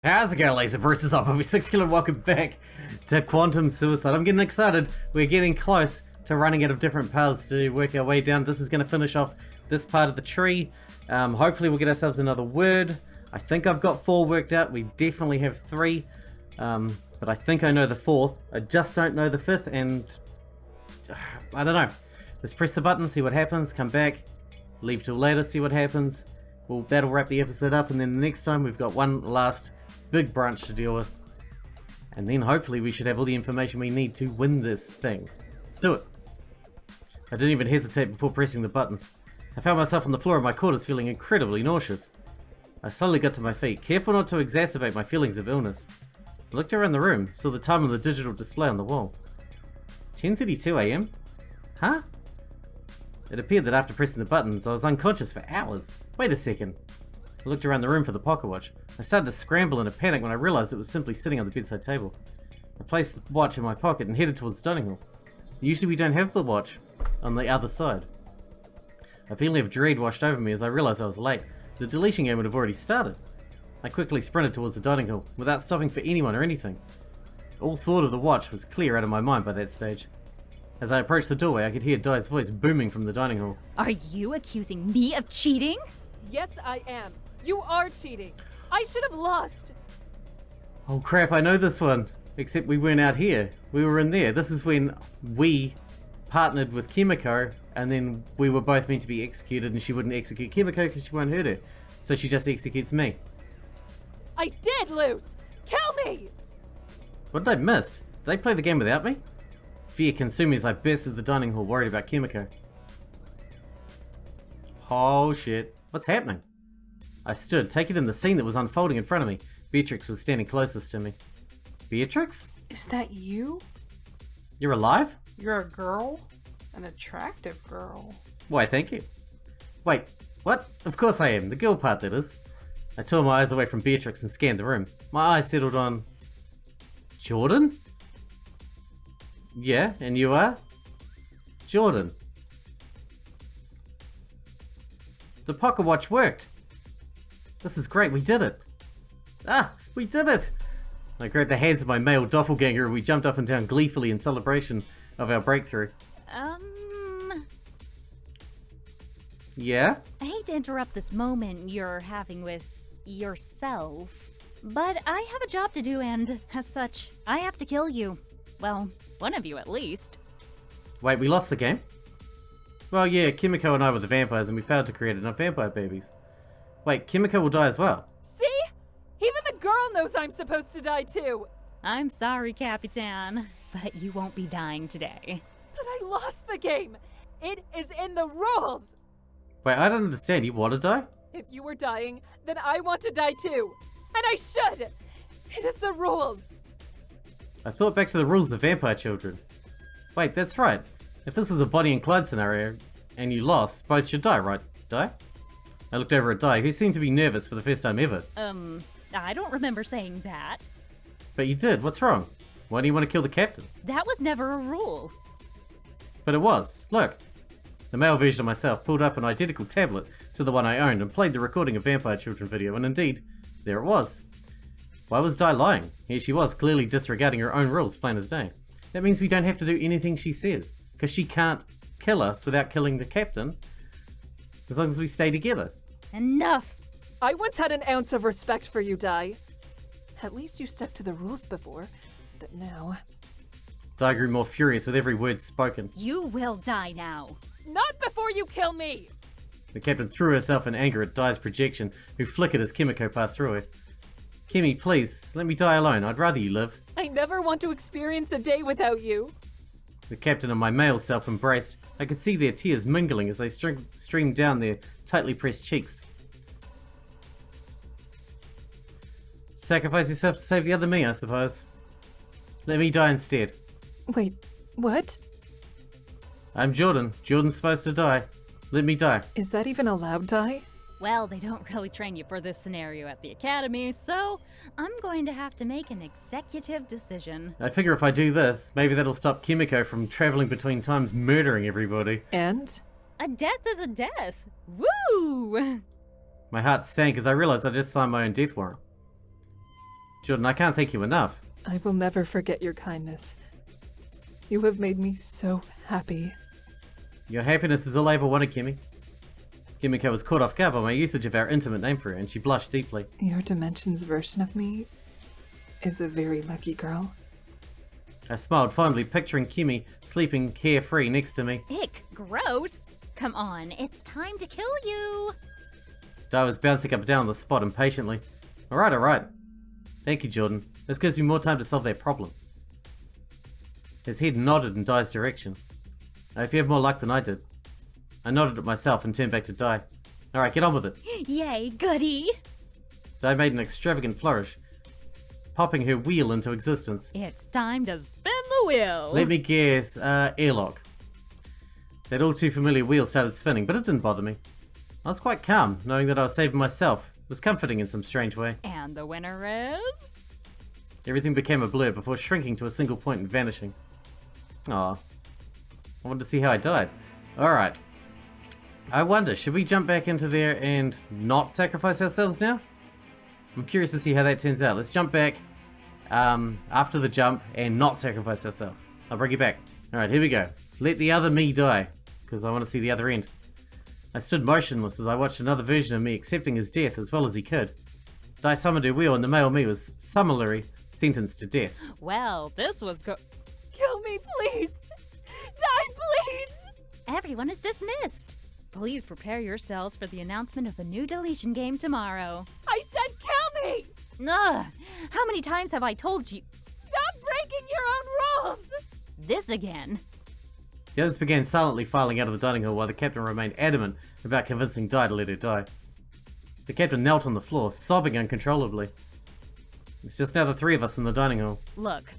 How's it going, Laser versus off? I'm Sixkilla, welcome back to Quantum Suicide. I'm getting excited. We're getting close to running out of different paths to work our way down. This is going to finish off this part of the tree. Hopefully we'll get ourselves another word. I think I've got 4 worked out. We definitely have 3. But I think I know the 4th. I just don't know the 5th, and I don't know. Let's press the button, see what happens, come back, leave till later, see what happens. Well, that'll wrap the episode up, and then the next time we've got one last big branch to deal with. And then hopefully we should have all the information we need to win this thing. Let's do it. I didn't even hesitate before pressing the buttons. I found myself on the floor of my quarters feeling incredibly nauseous. I slowly got to my feet, careful not to exacerbate my feelings of illness. I looked around the room, saw the time on the digital display on the wall. 10:32 AM? Huh? It appeared that after pressing the buttons, I was unconscious for hours. Wait a second. I looked around the room for the pocket watch. I started to scramble in a panic when I realized it was simply sitting on the bedside table. I placed the watch in my pocket and headed towards the dining hall. Usually we don't have the watch on the other side. A feeling of dread washed over me as I realized I was late. The deletion game would have already started. I quickly sprinted towards the dining hall, without stopping for anyone or anything. All thought of the watch was clear out of my mind by that stage. As I approached the doorway, I could hear Dai's voice booming from the dining hall. Are you accusing me of cheating? Yes, I am. You are cheating. I should have lost. Oh crap, I know this one. Except we weren't out here. We were in there. This is when we partnered with Kimiko, and then we were both meant to be executed, and she wouldn't execute Kimiko because she won't hurt her. So she just executes me. I did lose. Kill me. What did I miss? Did they play the game without me? Fear consumed me as I burst into the dining hall worried about Kimiko. Oh shit. What's happening? I stood, taking in the scene that was unfolding in front of me. Beatrix was standing closest to me. Beatrix? Is that you? You're alive? You're a girl? An attractive girl. Why, thank you. Wait, what? Of course I am. The girl part, that is. I tore my eyes away from Beatrix and scanned the room. My eyes settled on... Jordan? Yeah, and you are? Jordan. The pocket watch worked. This is great, we did it. Ah, we did it! I grabbed the hands of my male doppelganger and we jumped up and down gleefully in celebration of our breakthrough. Yeah? I hate to interrupt this moment you're having with yourself, but I have a job to do and, as such, I have to kill you. Well, one of you at least. Wait, we lost the game? Well, yeah, Kimiko and I were the vampires and we failed to create enough vampire babies. Wait, Kimiko will die as well. See? Even the girl knows I'm supposed to die too. I'm sorry, Capitan, but you won't be dying today. But I lost the game. It is in the rules. Wait, I don't understand. You want to die? If you were dying, then I want to die too. And I should. It is the rules. I thought back to the rules of vampire children. Wait, that's right. If this is a Bonnie and Clyde scenario, and you lost, both should die, right? Die? I looked over at Di, who seemed to be nervous for the first time ever. I don't remember saying that. But you did. What's wrong? Why do you want to kill the captain? That was never a rule. But it was. Look. The male version of myself pulled up an identical tablet to the one I owned and played the recording of Vampire Children video, and indeed, there it was. Why was Di lying? Here she was, clearly disregarding her own rules, plain as day. That means we don't have to do anything she says, because she can't kill us without killing the captain, as long as we stay together. Enough! I once had an ounce of respect for you, Di. At least you stuck to the rules before, but now... Di grew more furious with every word spoken. You will die now. Not before you kill me! The captain threw herself in anger at Di's projection, who flickered as Kimiko passed through her. Kimmy, please, let me die alone. I'd rather you live. I never want to experience a day without you. The captain and my male self embraced. I could see their tears mingling as they streamed down their tightly pressed cheeks. Sacrifice yourself to save the other me, I suppose. Let me die instead. Wait, what? I'm Jordan. Jordan's supposed to die. Let me die. Is that even allowed, Di? Well, they don't really train you for this scenario at the academy, so I'm going to have to make an executive decision. I figure if I do this, maybe that'll stop Kimiko from traveling between times murdering everybody. And? A death is a death. Woo! My heart sank as I realized I just signed my own death warrant. Jordan, I can't thank you enough. I will never forget your kindness. You have made me so happy. Your happiness is all I ever wanted, Kimmy. Kimiko was caught off guard by my usage of our intimate name for her, and she blushed deeply. Your dimension's version of me is a very lucky girl. I smiled fondly, picturing Kimmy sleeping carefree next to me. Ick, gross. Come on, it's time to kill you. Di was bouncing up and down on the spot impatiently. Alright. Thank you, Jordan. This gives me more time to solve that problem. His head nodded in Di's direction. I hope you have more luck than I did. I nodded at myself and turned back to Di. Alright, get on with it. Yay, goody. Di made an extravagant flourish, popping her wheel into existence. It's time to spin the wheel. Let me guess, airlock. That all too familiar wheel started spinning, but it didn't bother me. I was quite calm, knowing that I was saving myself. It was comforting in some strange way. And the winner is... Everything became a blur before shrinking to a single point and vanishing. Aw. I wanted to see how I died. Alright. I wonder, should we jump back into there and not sacrifice ourselves now? I'm curious to see how that turns out. Let's jump back after the jump and not sacrifice ourselves. I'll bring you back. Alright, here we go. Let the other me die, because I want to see the other end. I stood motionless as I watched another version of me accepting his death as well as he could. Di summoned her wheel and the male me was summarily sentenced to death. Well, this was Kill me, please! Die, please! Everyone is dismissed. Please prepare yourselves for the announcement of a new Deletion Game tomorrow. I said kill me! Ugh! How many times have I told you? Stop breaking your own rules! This again. The others began silently filing out of the dining hall while the captain remained adamant about convincing Di to let her die. The captain knelt on the floor, sobbing uncontrollably. It's just now the three of us in the dining hall. Look,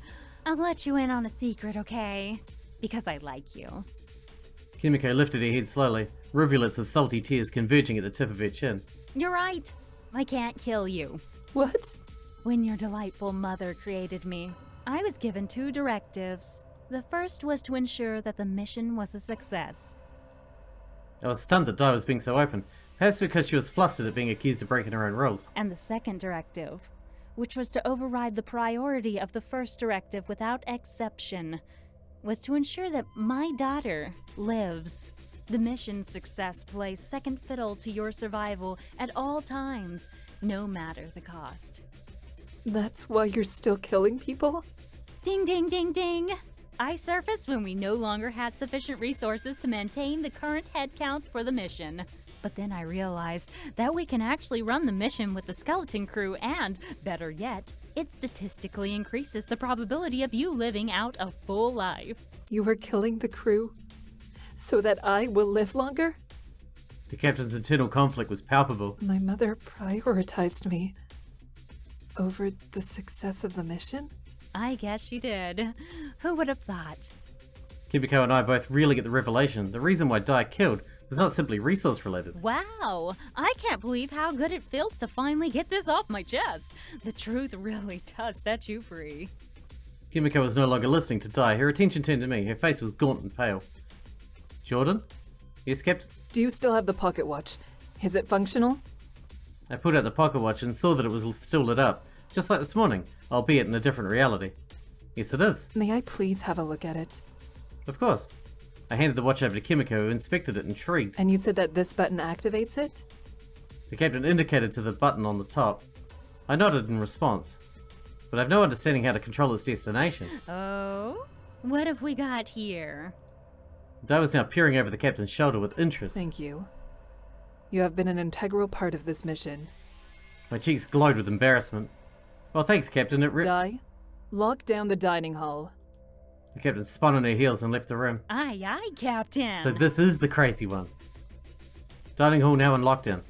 I'll let you in on a secret, okay? Because I like you. Kimiko lifted her head slowly, rivulets of salty tears converging at the tip of her chin. You're right. I can't kill you. What? When your delightful mother created me, I was given 2 directives. The first was to ensure that the mission was a success. I was stunned that Di was being so open, perhaps because she was flustered at being accused of breaking her own rules. And the second directive, which was to override the priority of the first directive without exception, was to ensure that my daughter lives. The mission's success plays second fiddle to your survival at all times, no matter the cost. That's why you're still killing people? Ding, ding, ding, ding! I surfaced when we no longer had sufficient resources to maintain the current headcount for the mission. But then I realized that we can actually run the mission with the skeleton crew and, better yet, it statistically increases the probability of you living out a full life. You are killing the crew so that I will live longer? The captain's internal conflict was palpable. My mother prioritized me over the success of the mission? I guess she did. Who would have thought? Kimiko and I both reeling at the revelation. The reason why Di killed was not simply resource related. Wow! I can't believe how good it feels to finally get this off my chest. The truth really does set you free. Kimiko was no longer listening to Di. Her attention turned to me. Her face was gaunt and pale. Jordan? Yes, Captain? Do you still have the pocket watch? Is it functional? I pulled out the pocket watch and saw that it was still lit up, just like this morning, albeit in a different reality. Yes, it is. May I please have a look at it? Of course. I handed the watch over to Kimiko, who inspected it, intrigued. And you said that this button activates it? The captain indicated to the button on the top. I nodded in response, but I've no understanding how to control its destination. Oh? What have we got here? Di was now peering over the captain's shoulder with interest. Thank you. You have been an integral part of this mission. My cheeks glowed with embarrassment. Well, thanks, Captain. Di, lock down the dining hall. The captain spun on her heels and left the room. Aye, aye, Captain. So this is the crazy one. Dining hall now in lockdown.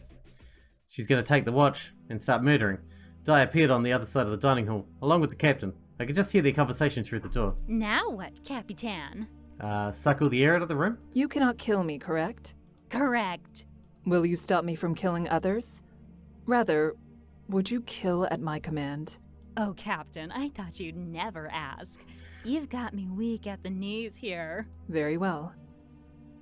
She's going to take the watch and start murdering. Di appeared on the other side of the dining hall, along with the captain. I could just hear their conversation through the door. Now what, Capitan? Suck all the air out of the room? You cannot kill me, correct? Correct. Will you stop me from killing others? Rather, would you kill at my command? Oh, Captain, I thought you'd never ask. You've got me weak at the knees here. Very well.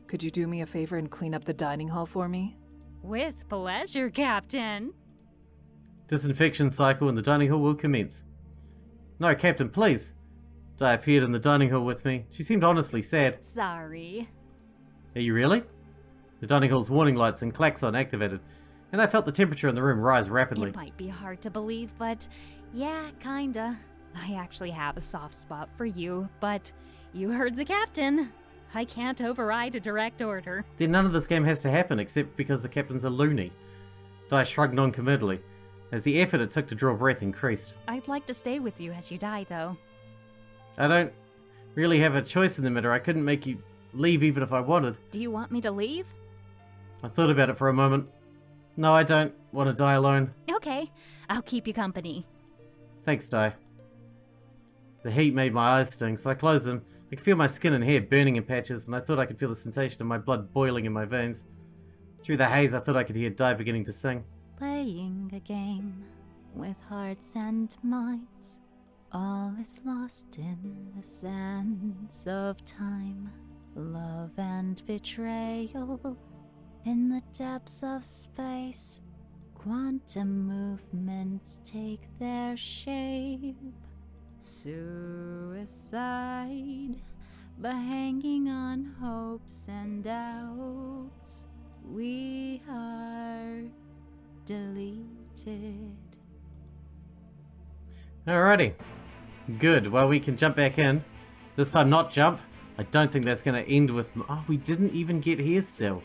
Could you do me a favor and clean up the dining hall for me? With pleasure, Captain. Disinfection cycle in the dining hall will commence. No, Captain, please. Di appeared in the dining hall with me. She seemed honestly sad. Sorry. Are you really? The dining hall's warning lights and klaxon activated, and I felt the temperature in the room rise rapidly. It might be hard to believe, but yeah, kinda. I actually have a soft spot for you, but you heard the captain. I can't override a direct order. Then none of this game has to happen except because the captain's a loony. Di shrugged non-committally, as the effort it took to draw breath increased. I'd like to stay with you as you die, though. I don't really have a choice in the matter. I couldn't make you leave even if I wanted. Do you want me to leave? I thought about it for a moment. No, I don't want to die alone. Okay, I'll keep you company. Thanks, Di. The heat made my eyes sting, so I closed them. I could feel my skin and hair burning in patches, and I thought I could feel the sensation of my blood boiling in my veins. Through the haze, I thought I could hear Di beginning to sing. Playing a game with hearts and minds. All is lost in the sands of time. Love and betrayal in the depths of space. Quantum movements take their shape. Suicide by hanging on hopes and doubts. We are deleted. Alrighty. Good. Well, we can jump back in. This time not jump. I don't think that's going to end with... Oh, we didn't even get here still.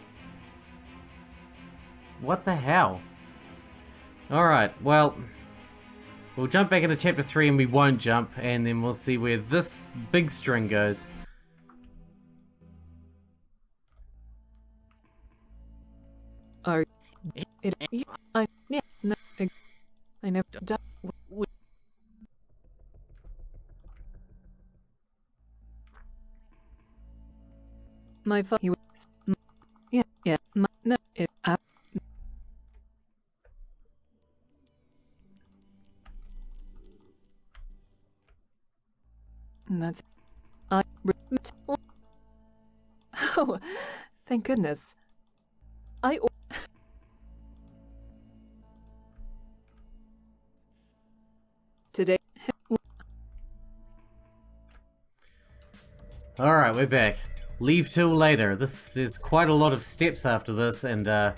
What the hell? Alright, well... We'll jump back into chapter 3 and we won't jump, and then we'll see where this big string goes. Are it? I never done. My father. Yeah. No. It. That's. Oh, thank goodness. Today. Alright, we're back. Leave till later. This is quite a lot of steps after this, and I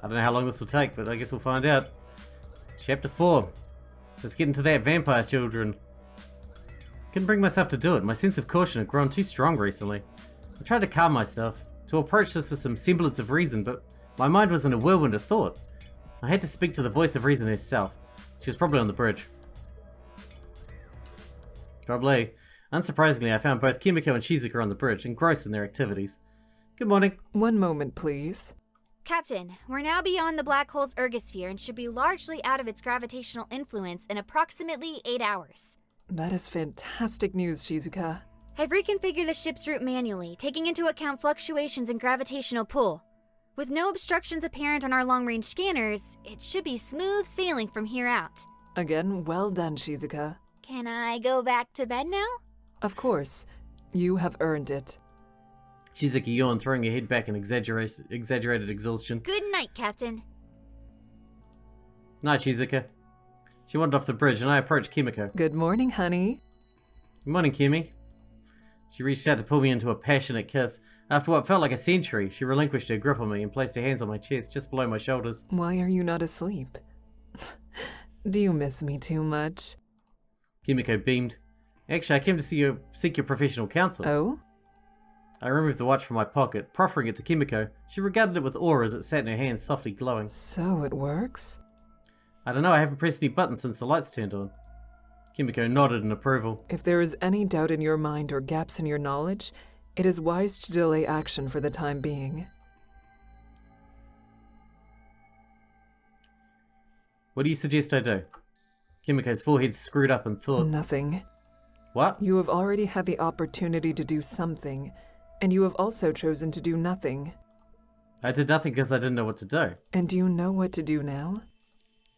don't know how long this will take, but I guess we'll find out. Chapter 4. Let's get into that, vampire children. Couldn't bring myself to do it. My sense of caution had grown too strong recently. I tried to calm myself, to approach this with some semblance of reason, but my mind was in a whirlwind of thought. I had to speak to the voice of reason herself. She was probably on the bridge. Probably. Unsurprisingly, I found both Kimiko and Sixkilla on the bridge, engrossed in their activities. Good morning. One moment, please. Captain, we're now beyond the black hole's ergosphere and should be largely out of its gravitational influence in approximately 8 hours. That is fantastic news, Sixkilla. I've reconfigured the ship's route manually, taking into account fluctuations in gravitational pull. With no obstructions apparent on our long-range scanners, it should be smooth sailing from here out. Again, well done, Sixkilla. Can I go back to bed now? Of course. You have earned it. Sixkilla yawned, throwing her head back in exaggerated exhaustion. Good night, Captain. Night, Sixkilla. She wandered off the bridge, and I approached Kimiko. Good morning, honey. Good morning, Kimmy. She reached out to pull me into a passionate kiss. After what felt like a century, she relinquished her grip on me and placed her hands on my chest, just below my shoulders. Why are you not asleep? Do you miss me too much? Kimiko beamed. Actually, I came to seek your professional counsel. Oh? I removed the watch from my pocket, proffering it to Kimiko. She regarded it with awe as it sat in her hands, softly glowing. So it works? I don't know, I haven't pressed any buttons since the lights turned on. Kimiko nodded in approval. If there is any doubt in your mind or gaps in your knowledge, it is wise to delay action for the time being. What do you suggest I do? Kimiko's forehead screwed up in thought. Nothing. What? You have already had the opportunity to do something, and you have also chosen to do nothing. I did nothing because I didn't know what to do. And do you know what to do now?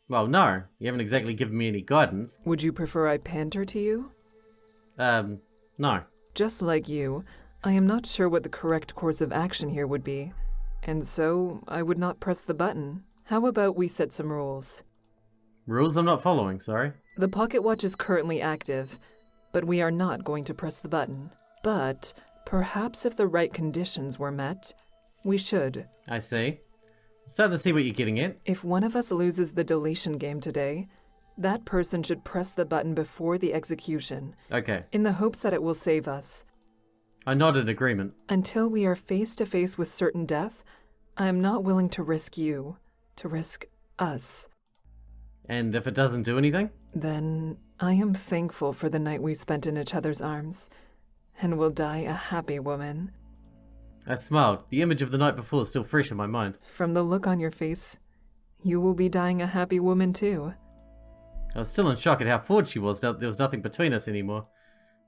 Well, no. You haven't exactly given me any guidance. Would you prefer I pander to you? No. Just like you, I am not sure what the correct course of action here would be, and so I would not press the button. How about we set some rules? Rules I'm not following, sorry. The pocket watch is currently active, but we are not going to press the button. But perhaps if the right conditions were met, we should. I see. Starting to see what you're getting at. If one of us loses the deletion game today, that person should press the button before the execution, Okay. in the hopes that it will save us. I nod in agreement. Until we are face to face with certain death, I am not willing to risk you, to risk us. And if it doesn't do anything? Then I am thankful for the night we spent in each other's arms, and will die a happy woman. I smiled. The image of the night before is still fresh in my mind. From the look on your face, you will be dying a happy woman too. I was still in shock at how forward she was now that there was nothing between us anymore.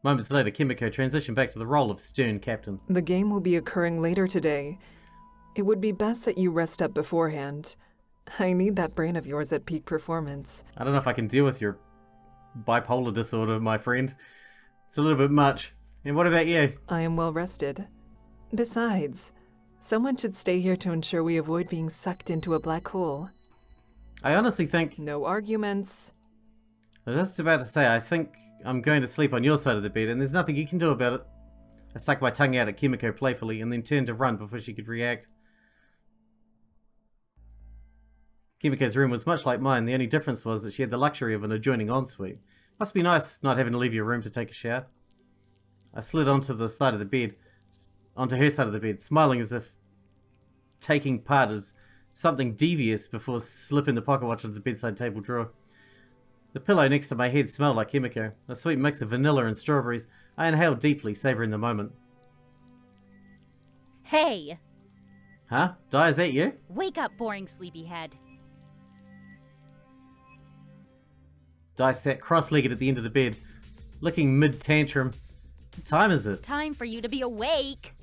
Moments later, Kimiko transitioned back to the role of stern captain. The game will be occurring later today. It would be best that you rest up beforehand. I need that brain of yours at peak performance. I don't know if I can deal with your bipolar disorder, my friend. It's a little bit much. And what about you? I am well rested. Besides, someone should stay here to ensure we avoid being sucked into a black hole. I honestly think... No arguments. I was just about to say, I think I'm going to sleep on your side of the bed, and there's nothing you can do about it. I stuck my tongue out at Kimiko playfully, and then turned to run before she could react. Kimiko's room was much like mine. The only difference was that she had the luxury of an adjoining ensuite. Must be nice not having to leave your room to take a shower. I slid onto her side of the bed, smiling as if taking part as something devious before slipping the pocket watch into the bedside table drawer. The pillow next to my head smelled like Kimiko, a sweet mix of vanilla and strawberries. I inhaled deeply, savoring the moment. Hey! Huh? Di, is that you? Wake up, boring sleepyhead. Di sat cross-legged at the end of the bed, looking mid-tantrum. What time is it? Time for you to be awake!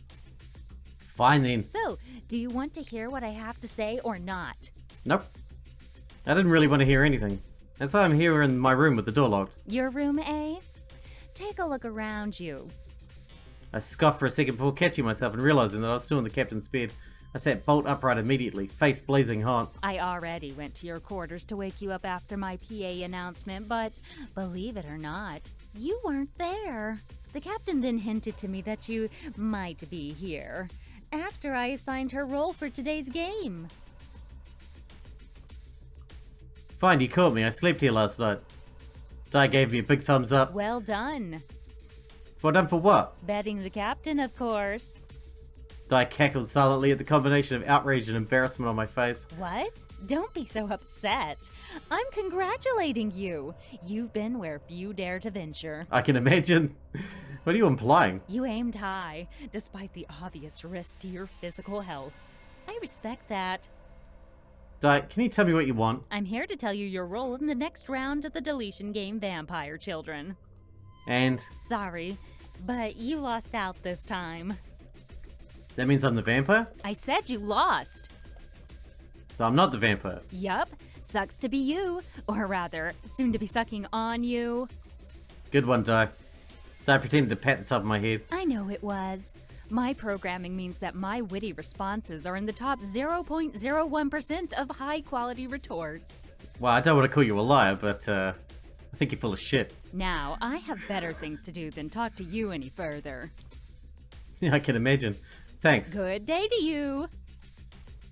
Fine then. So, do you want to hear what I have to say or not? Nope. I didn't really want to hear anything. That's why I'm here in my room with the door locked. Your room, eh? Take a look around you. I scoffed for a second before catching myself and realizing that I was still in the captain's bed. I sat bolt upright immediately, face blazing hot. I already went to your quarters to wake you up after my PA announcement, but believe it or not, you weren't there. The captain then hinted to me that you might be here, after I assigned her role for today's game. Fine, you caught me. I slept here last night. Di gave me a big thumbs up. Well done. Well done for what? Betting the captain, of course. Di cackled silently at the combination of outrage and embarrassment on my face. What? Don't be so upset. I'm congratulating you. You've been where few dare to venture. I can imagine. What are you implying? You aimed high, despite the obvious risk to your physical health. I respect that. Di, can you tell me what you want? I'm here to tell you your role in the next round of the Deletion Game, Vampire Children. And Sorry, but you lost out this time. that means I'm the vampire? I said you lost. So I'm not the vampire. Yup, sucks to be you. Or rather, soon to be sucking on you. Good one, Di. Di pretended to pat the top of my head. I know it was. My programming means that my witty responses are in the top 0.01% of high-quality retorts. Well, I don't want to call you a liar, but I think you're full of shit. Now, I have better things to do than talk to you any further. Yeah, I can imagine. Thanks. Good day to you.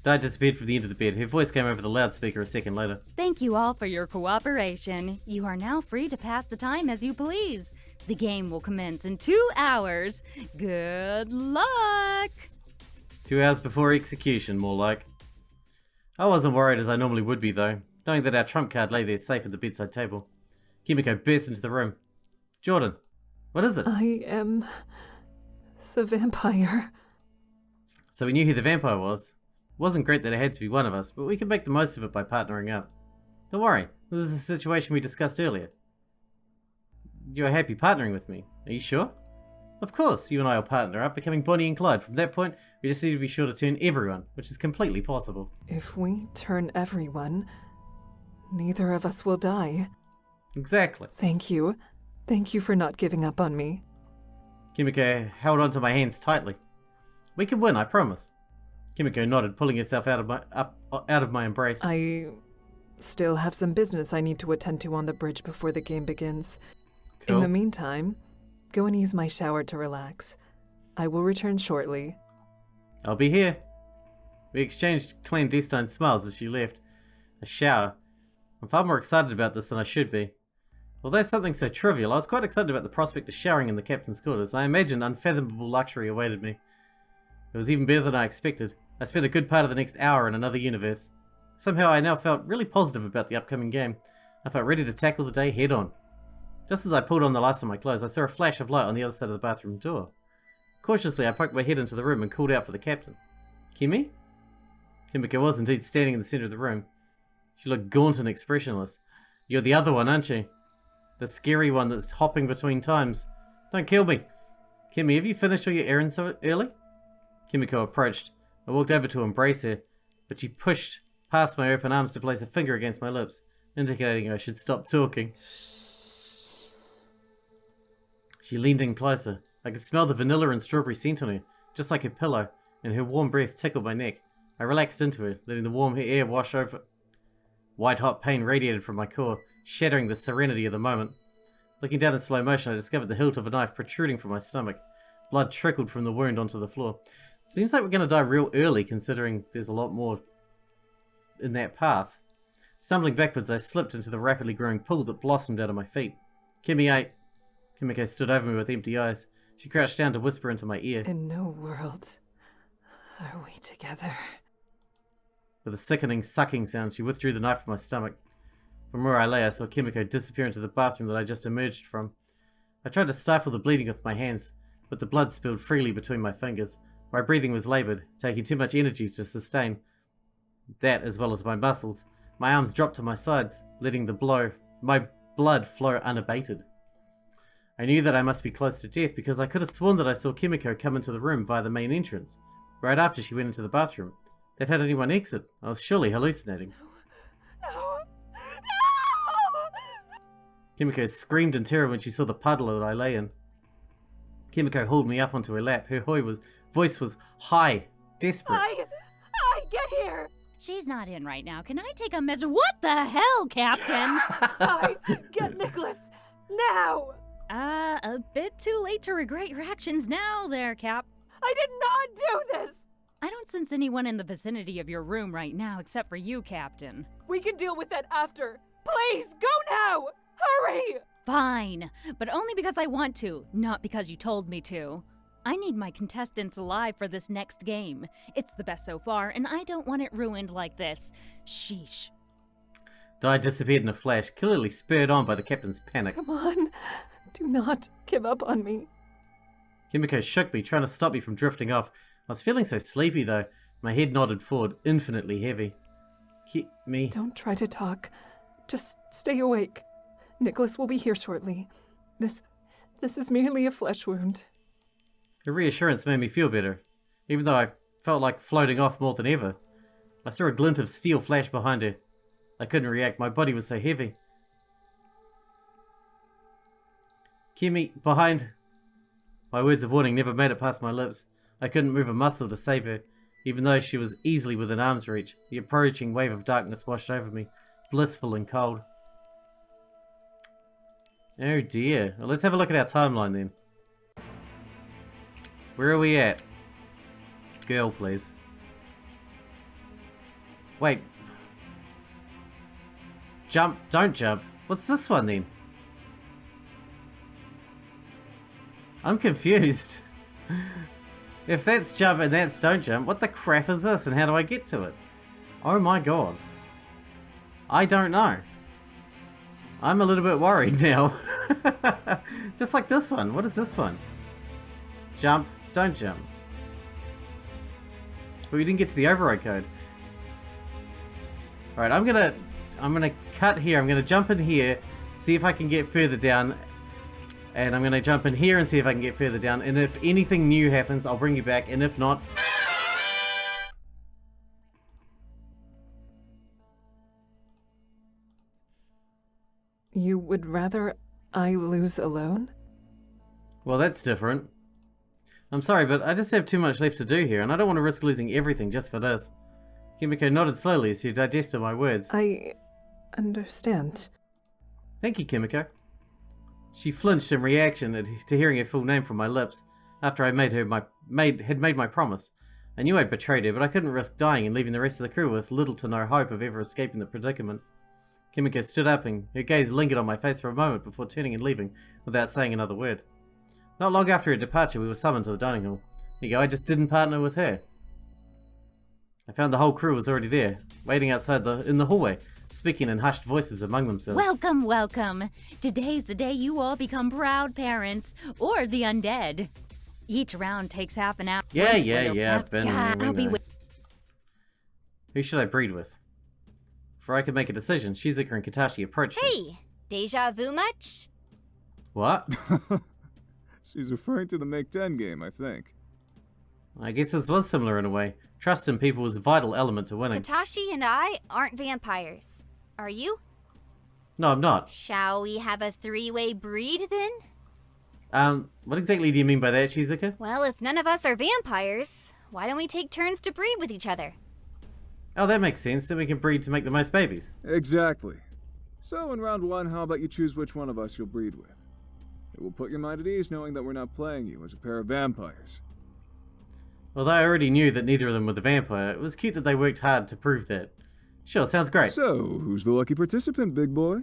Di disappeared from the end of the bed. Her voice came over the loudspeaker a second later. Thank you all for your cooperation. You are now free to pass the time as you please. The game will commence in 2 hours. Good luck! 2 hours before execution, more like. I wasn't worried as I normally would be, though, knowing that our trump card lay there safe at the bedside table. Kimiko burst into the room. Jordan, what is it? I am the vampire. So we knew who the vampire was. It wasn't great that it had to be one of us, but we could make the most of it by partnering up. Don't worry, this is a situation we discussed earlier. You're happy partnering with me, are you sure? Of course, you and I will partner up, becoming Bonnie and Clyde. From that point, we just need to be sure to turn everyone, which is completely possible. If we turn everyone, neither of us will die. Exactly. Thank you. Thank you for not giving up on me. Kimiko held onto my hands tightly. We can win, I promise. Kimiko nodded, pulling herself out of my embrace. I still have some business I need to attend to on the bridge before the game begins. Cool. In the meantime, go and use my shower to relax. I will return shortly. I'll be here. We exchanged clandestine smiles as she left. A shower. I'm far more excited about this than I should be. Although something so trivial, I was quite excited about the prospect of showering in the captain's quarters. I imagined unfathomable luxury awaited me. It was even better than I expected. I spent a good part of the next hour in another universe. Somehow I now felt really positive about the upcoming game. I felt ready to tackle the day head on. Just as I pulled on the lights on my clothes, I saw a flash of light on the other side of the bathroom door. Cautiously, I poked my head into the room and called out for the captain. Kimi? Kimiko was indeed standing in the center of the room. She looked gaunt and expressionless. You're the other one, aren't you? The scary one that's hopping between times. Don't kill me. Kimi, have you finished all your errands so early? Kimiko approached. I walked over to embrace her, but she pushed past my open arms to place a finger against my lips, indicating I should stop talking. She leaned in closer. I could smell the vanilla and strawberry scent on her, just like her pillow, and her warm breath tickled my neck. I relaxed into her, letting the warm air wash over. White-hot pain radiated from my core, shattering the serenity of the moment. Looking down in slow motion, I discovered the hilt of a knife protruding from my stomach. Blood trickled from the wound onto the floor. Seems like we're going to die real early, considering there's a lot more in that path. Stumbling backwards, I slipped into the rapidly growing pool that blossomed out of my feet. Kimiko stood over me with empty eyes. She crouched down to whisper into my ear. In no world are we together. With a sickening, sucking sound, she withdrew the knife from my stomach. From where I lay, I saw Kimiko disappear into the bathroom that I just emerged from. I tried to stifle the bleeding with my hands, but the blood spilled freely between my fingers. My breathing was laboured, taking too much energy to sustain. That, as well as my muscles. My arms dropped to my sides, letting my blood flow unabated. I knew that I must be close to death because I could have sworn that I saw Kimiko come into the room via the main entrance, right after she went into the bathroom. That had anyone exit. I was surely hallucinating. No! Kimiko screamed in terror when she saw the puddle that I lay in. Kimiko hauled me up onto her lap. Her voice was high, desperate. I get here! She's not in right now. Can I take a measure? What the hell, Captain? Get Nicholas! Now! A bit too late to regret your actions now there, Cap. I did not do this! I don't sense anyone in the vicinity of your room right now except for you, Captain. We can deal with that after. Please, go now! Hurry! Fine, but only because I want to, not because you told me to. I need my contestants alive for this next game. It's the best so far, and I don't want it ruined like this. Sheesh. Di disappeared in a flash, clearly spurred on by the captain's panic. Come on. Do not give up on me. Kimiko shook me, trying to stop me from drifting off. I was feeling so sleepy, though. My head nodded forward, infinitely heavy. Me. Don't try to talk. Just stay awake. Nicholas will be here shortly. This is merely a flesh wound. Her reassurance made me feel better, even though I felt like floating off more than ever. I saw a glint of steel flash behind her. I couldn't react, my body was so heavy. Kimi, behind. My words of warning never made it past my lips. I couldn't move a muscle to save her, even though she was easily within arm's reach. The approaching wave of darkness washed over me, blissful and cold. Oh dear. Well, let's have a look at our timeline then. Where are we at? Girl, please. Wait. Jump, don't jump. What's this one then? I'm confused. If that's jump and that's don't jump, what the crap is this and how do I get to it? Oh my god. I don't know. I'm a little bit worried now. Just like this one. What is this one? Jump, don't jump. But we didn't get to the override code. Alright, I'm gonna cut here. I'm gonna jump in here, see if I can get further down. And I'm gonna jump in here and see if I can get further down. And if anything new happens, I'll bring you back. And if not... You would rather I lose alone? Well, that's different. I'm sorry, but I just have too much left to do here, and I don't want to risk losing everything just for this. Kimiko nodded slowly as she digested my words. I understand. Thank you, Kimiko. She flinched in reaction to hearing her full name from my lips after I had made my promise. I knew I'd betrayed her, but I couldn't risk dying and leaving the rest of the crew with little to no hope of ever escaping the predicament. Kimiko stood up and her gaze lingered on my face for a moment before turning and leaving without saying another word. Not long after her departure, we were summoned to the dining hall. I just didn't partner with her. I found the whole crew was already there, waiting outside in the hallway, speaking in hushed voices among themselves. Welcome, welcome. Today's the day you all become proud parents, or the undead. Each round takes half an hour. Yeah. I'll be with. Who should I breed with? Before I could make a decision, Shizuka and Katashi approached me. Hey, deja vu much? What? She's referring to the Make 10 game, I think. I guess this was similar in a way. Trust in people was a vital element to winning. Katashi and I aren't vampires. Are you? No, I'm not. Shall we have a three-way breed then? What exactly do you mean by that, Shizuka? Well, if none of us are vampires, why don't we take turns to breed with each other? Oh, that makes sense. Then we can breed to make the most babies. Exactly. So in round 1, how about you choose which one of us you'll breed with? It will put your mind at ease knowing that we're not playing you as a pair of vampires. Although I already knew that neither of them were the vampire, it was cute that they worked hard to prove that. Sure, sounds great. So, who's the lucky participant, big boy?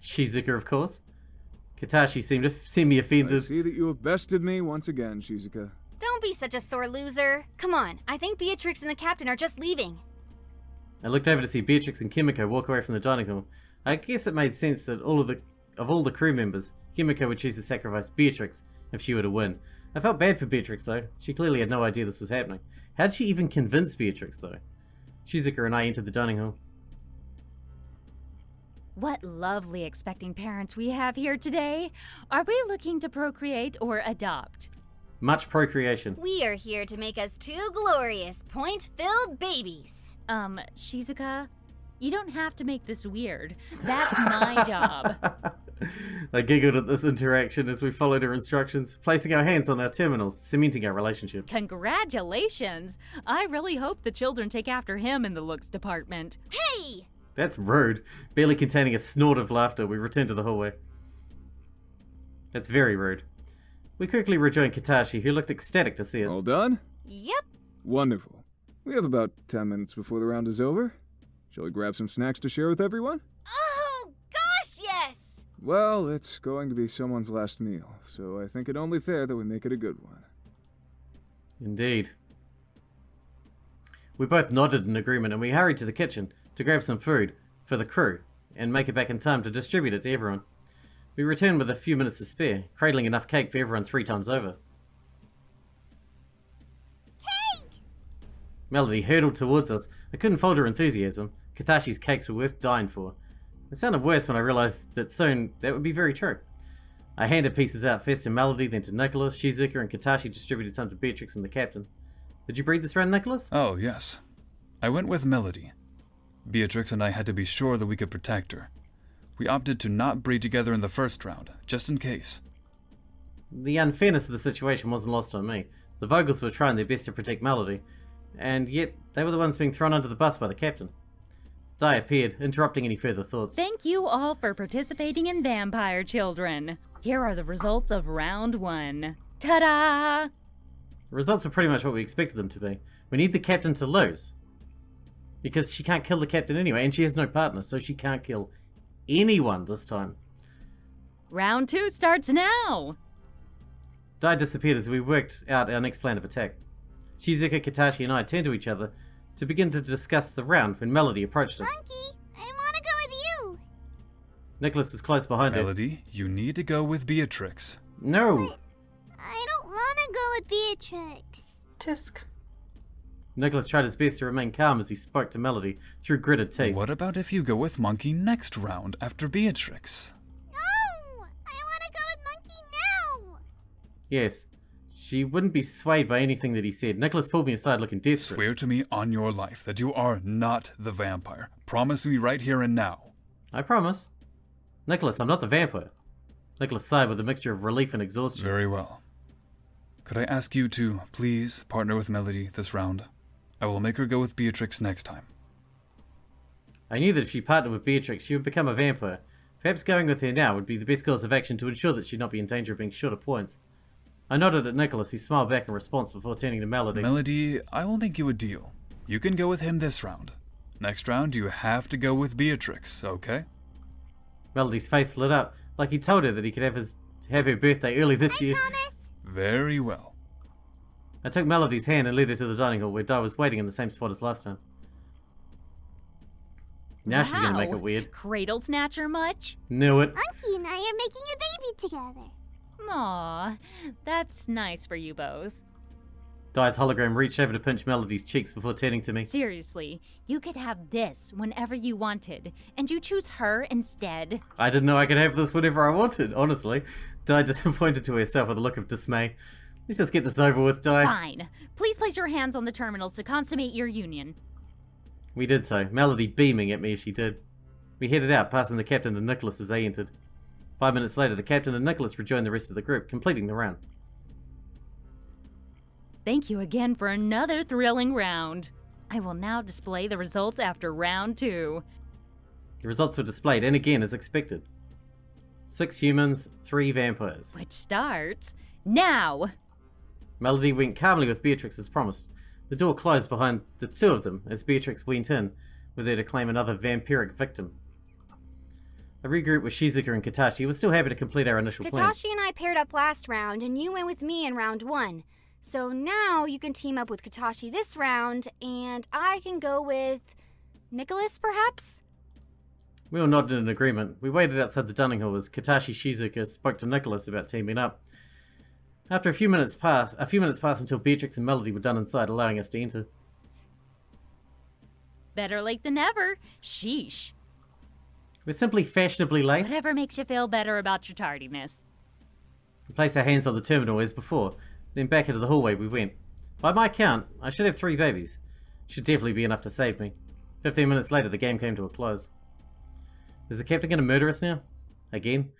Shizuka, of course. Katashi seemed to see me offended. I see that you have bested me once again, Shizuka. Don't be such a sore loser. Come on, I think Beatrix and the captain are just leaving. I looked over to see Beatrix and Kimiko walk away from the dining hall. I guess it made sense that of all the crew members, Kimiko would choose to sacrifice Beatrix if she were to win. I felt bad for Beatrix though. She clearly had no idea this was happening. How'd she even convince Beatrix though? Shizuka and I entered the dining hall. What lovely expecting parents we have here today. Are we looking to procreate or adopt? Much procreation. We are here to make us two glorious, point-filled babies. Shizuka, you don't have to make this weird. That's my job. I giggled at this interaction as we followed her instructions, placing our hands on our terminals, cementing our relationship. Congratulations! I really hope the children take after him in the looks department. Hey! That's rude. Barely containing a snort of laughter, we returned to the hallway. That's very rude. We quickly rejoined Katashi, who looked ecstatic to see us. All done? Yep. Wonderful. We have about 10 minutes before the round is over. Shall we grab some snacks to share with everyone? Oh, gosh, yes! Well, it's going to be someone's last meal, so I think it only fair that we make it a good one. Indeed. We both nodded in agreement and we hurried to the kitchen to grab some food for the crew and make it back in time to distribute it to everyone. We returned with a few minutes to spare, cradling enough cake for everyone 3 times over. Cake! Melody hurtled towards us. I couldn't fault her enthusiasm. Katashi's cakes were worth dying for. It sounded worse when I realized that soon that would be very true. I handed pieces out first to Melody, then to Nicholas. Shizuka and Katashi distributed some to Beatrix and the captain. Did you breed this round, Nicholas? Oh, yes. I went with Melody. Beatrix and I had to be sure that we could protect her. We opted to not breed together in the first round, just in case. The unfairness of the situation wasn't lost on me. The Vogels were trying their best to protect Melody, and yet they were the ones being thrown under the bus by the captain. Di appeared, interrupting any further thoughts. Thank you all for participating in Vampire Children. Here are the results of round 1. Ta-da! The results were pretty much what we expected them to be. We need the captain to lose. Because she can't kill the captain anyway, and she has no partner, so she can't kill anyone this time. Round 2 starts now! Di disappeared as we worked out our next plan of attack. Shizuka, Katashi, and I turned to each other to begin to discuss the round when Melody approached us. Monkey, I want to go with you! Nicholas was close behind her. Melody, you need to go with Beatrix. No! I don't want to go with Beatrix. Tisk. Nicholas tried his best to remain calm as he spoke to Melody through gritted teeth. What about if you go with Monkey next round after Beatrix? No! I want to go with Monkey now! Yes. She wouldn't be swayed by anything that he said. Nicholas pulled me aside looking desperate. Swear to me on your life that you are not the vampire. Promise me right here and now. I promise. Nicholas, I'm not the vampire. Nicholas sighed with a mixture of relief and exhaustion. Very well. Could I ask you to please partner with Melody this round? I will make her go with Beatrix next time. I knew that if she partnered with Beatrix, she would become a vampire. Perhaps going with her now would be the best course of action to ensure that she'd not be in danger of being short of points. I nodded at Nicholas, who smiled back in response before turning to Melody. Melody, I will make you a deal. You can go with him this round. Next round, you have to go with Beatrix, okay? Melody's face lit up, like he told her that he could have her birthday early this year. Very well. I took Melody's hand and led her to the dining hall where Di was waiting in the same spot as last time. Now she's gonna make it weird. Cradle snatcher much? Knew it. Unky and I are making a baby together. Aw, that's nice for you both. Di's hologram reached over to pinch Melody's cheeks before turning to me. Seriously, you could have this whenever you wanted, and you choose her instead. I didn't know I could have this whenever I wanted, honestly. Di disappointed to herself with a look of dismay. Let's just get this over with, Di. Fine. Please place your hands on the terminals to consummate your union. We did so, Melody beaming at me as she did. We headed out, passing the captain and Nicholas as they entered. 5 minutes later, the captain and Nicholas rejoined the rest of the group, completing the round. Thank you again for another thrilling round. I will now display the results after round 2. The results were displayed, and again as expected. 6 humans, 3 vampires. Which starts now. Melody went calmly with Beatrix as promised. The door closed behind the two of them as Beatrix went in, with her to claim another vampiric victim. I regrouped with Shizuka and Katashi. Was still happy to complete our initial plan. Katashi and I paired up last round, and you went with me in round 1. So now you can team up with Katashi this round, and I can go with Nicholas, perhaps? We all nodded in agreement. We waited outside the dining hall as Katashi Shizuka spoke to Nicholas about teaming up. After a few minutes passed until Beatrix and Melody were done inside, allowing us to enter. Better late than never. Sheesh. We're simply fashionably late. Whatever makes you feel better about your tardiness. We placed our hands on the terminal as before, then back into the hallway we went. By my count, I should have 3 babies. Should definitely be enough to save me. 15 minutes later, the game came to a close. Is the captain going to murder us now? Again?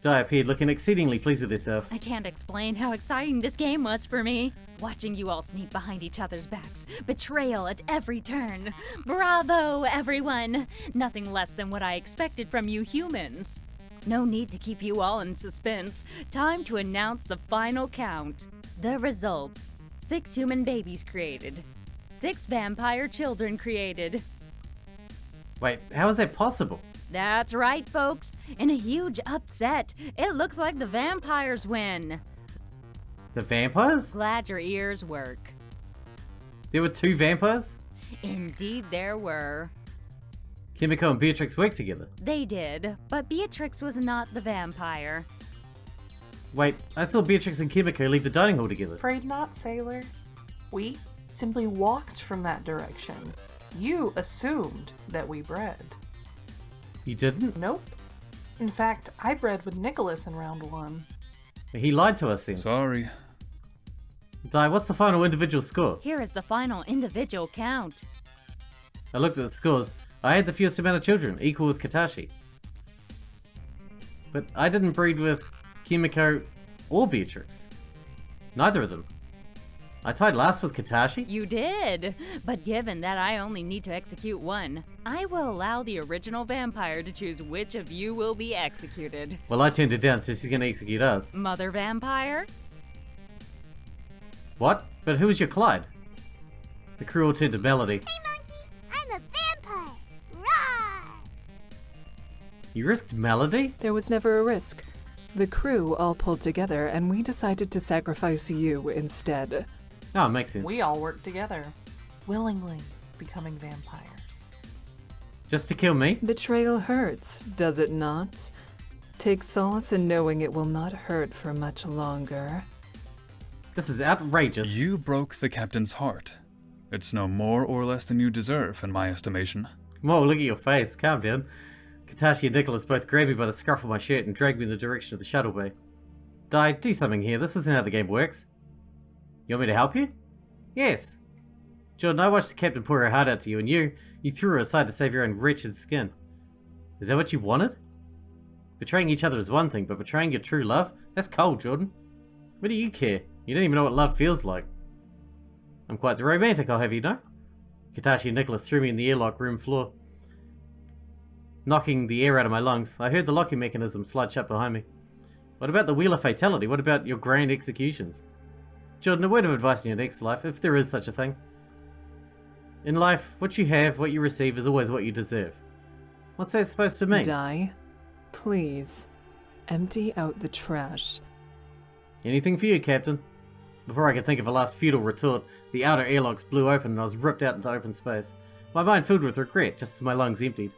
Di appeared looking exceedingly pleased with herself. I can't explain how exciting this game was for me. Watching you all sneak behind each other's backs. Betrayal at every turn. Bravo, everyone! Nothing less than what I expected from you humans. No need to keep you all in suspense. Time to announce the final count. The results. 6 human babies created. 6 vampire children created. Wait, how is that possible? That's right, folks. In a huge upset, it looks like the vampires win. The vampires? Glad your ears work. There were 2 vampires? Indeed there were. Kimiko and Beatrix worked together. They did, but Beatrix was not the vampire. Wait, I saw Beatrix and Kimiko leave the dining hall together. Afraid not, sailor. We simply walked from that direction. You assumed that we bred. You didn't? Nope. In fact, I bred with Nicholas in round 1. He lied to us then. Sorry. Di, what's the final individual score? Here is the final individual count. I looked at the scores. I had the fewest amount of children, equal with Katashi. But I didn't breed with Kimiko or Beatrix. Neither of them. I tied last with Katashi? You did, but given that I only need to execute 1, I will allow the original vampire to choose which of you will be executed. Well, I turned it down, so she's gonna execute us. Mother vampire? What? But who was your Clyde? The crew all turned to Melody. Hey, monkey, I'm a vampire. Roar! You risked Melody? There was never a risk. The crew all pulled together and we decided to sacrifice you instead. Oh, it makes sense. We all worked together, willingly becoming vampires. Just to kill me? Betrayal hurts, does it not? Take solace in knowing it will not hurt for much longer. This is outrageous. You broke the captain's heart. It's no more or less than you deserve, in my estimation. Whoa, look at your face. Calm down. Katashi and Nicholas both grabbed me by the scruff of my shirt and dragged me in the direction of the shuttle bay. Di, do something here. This isn't how the game works. You want me to help you? Yes. Jordan, I watched the captain pour her heart out to you, and you threw her aside to save your own wretched skin. Is that what you wanted? Betraying each other is one thing, but betraying your true love? That's cold, Jordan. What do you care? You don't even know what love feels like. I'm quite the romantic, I'll have you know. Katashi and Nicholas threw me in the airlock room floor. knocking the air out of my lungs. I heard the locking mechanism slide shut behind me. What about the Wheel of Fatality? What about your grand executions? Jordan, a word of advice in your next life, if there is such a thing. In life, what you have, what you receive, is always what you deserve. What's that supposed to mean? Die. Please. Empty out the trash. Anything for you, Captain. Before I could think of a last futile retort, the outer airlocks blew open and I was ripped out into open space. My mind filled with regret, just as my lungs emptied.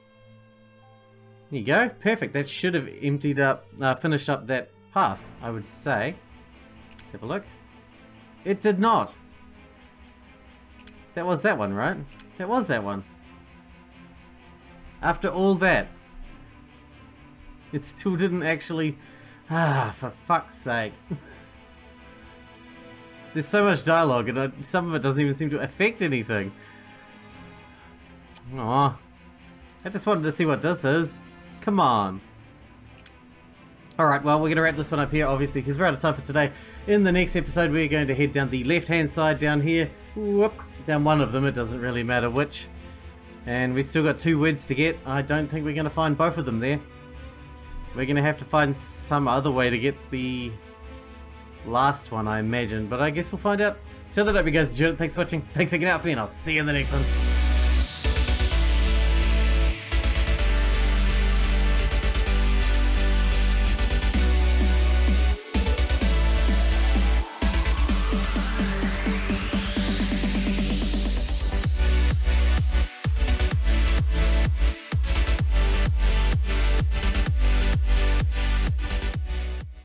There you go. Perfect. That should have emptied up, finished up that path, I would say. Let's have a look. It did not. That was that one, right? That was that one. After all that, it still didn't actually... for fuck's sake. There's so much dialogue and some of it doesn't even seem to affect anything. Aw. I just wanted to see what this is. Come on. Alright, well, we're going to wrap this one up here, obviously, because we're out of time for today. In the next episode, we're going to head down the left-hand side down here. Whoop. Down one of them, it doesn't really matter which. And we've still got 2 words to get. I don't think we're going to find both of them there. We're going to have to find some other way to get the last one, I imagine. But I guess we'll find out. Till then, I hope you guys enjoyed it. Thanks for watching. Thanks for hanging out with me, and I'll see you in the next one.